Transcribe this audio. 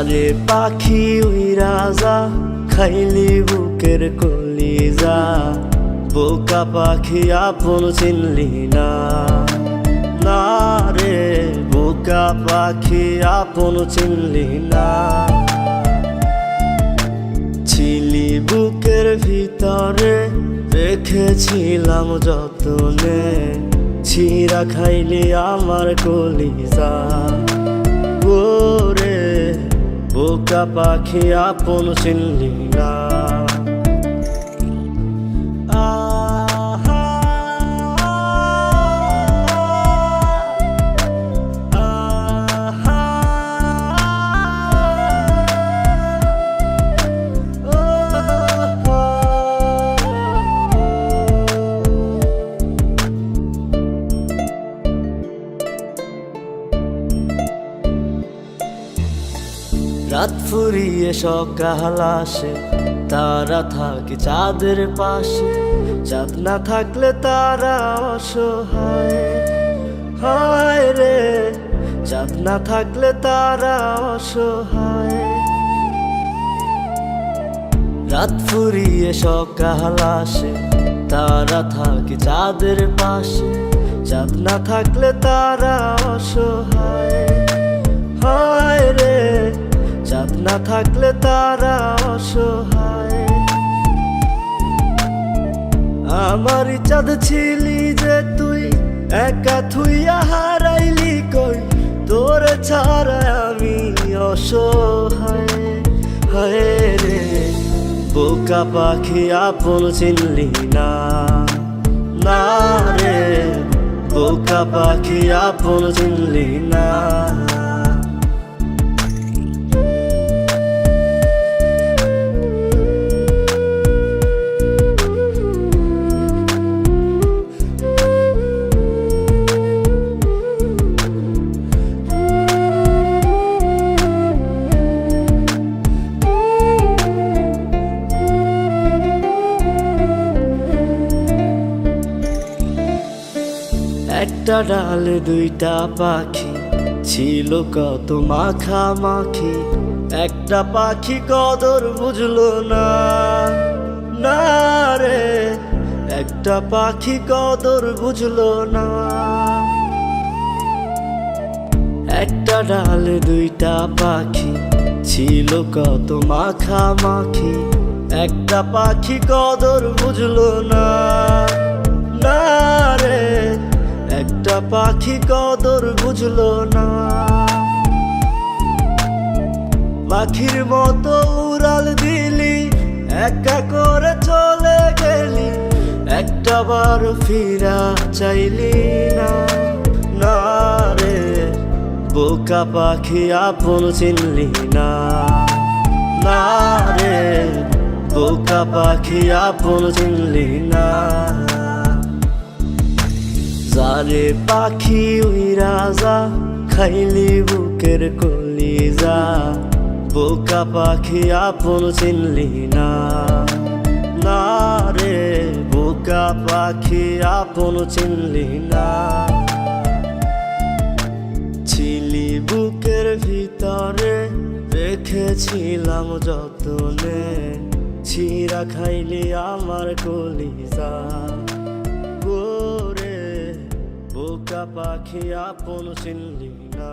যারে পাখি উইরা যা খাইলি বুকের কলিজা, বোকা পাখি আপন চিনলি না। না রে বোকা পাখি আপন চিনলি না। ছিলি বুকের ভিতরে রেখেছিলাম যতনে, ছিঁড়া খাইলি আমার কলিজা। ওরে বোকা পাখি আপন চিনলি না। রাত ফুরিয়ে সকাল আসে, তারা থাকে চাঁদের পাশে। চাঁদ না থাকলে তারা অসহায়, হায় রে চাঁদ না থাকলে তারা অসহায়। রাত ফুরিয়ে সকাল আসে, তারা থাকে চাঁদের পাশে। চাঁদ না থাকলে তারা অসহায়, হায় রে চাঁদ না থাকলে তারা অসহায়। আমারই চাঁদ ছিলি যে তুই, একা থুইয়া হারাইলি কই। তোর ছাড়া আমি অসহায়, হায় রে বোকা পাখি আপন চিনলি না। না রে বোকা পাখি আপন চিনলি না। একটা ডালে দুইটা পাখি, ছিল কত মাখামাখি। একটা পাখি কদর বুঝলো না। না রে একটা পাখি কদর বুঝলো না। একটা ডালে দুইটা পাখি, ছিল কত মাখামাখি। একটা পাখি কদর বুঝলো না। না রে একটা পাখি কদর বুঝলো না। পাখির মতো উড়াল দিলি, একা করে চলে গেলি। একটা বার ফিরা চাইলি না। না রে বোকা পাখি আপন চিনলি না। না রে বোকা পাখি আপন চিনলি না। যারে পাখি উইরা যা খাইলি বুকের কলিজা, বোকা পাখি আপন চিনলি না। না রে বোকা পাখি আপন চিনলি না। ছিলি বুকের ভিতরে রেখেছিলাম যতনে, ছিঁড়া খাইলি আমার কলিজা। ওরে বোকা পাখি আপন চিনলি না।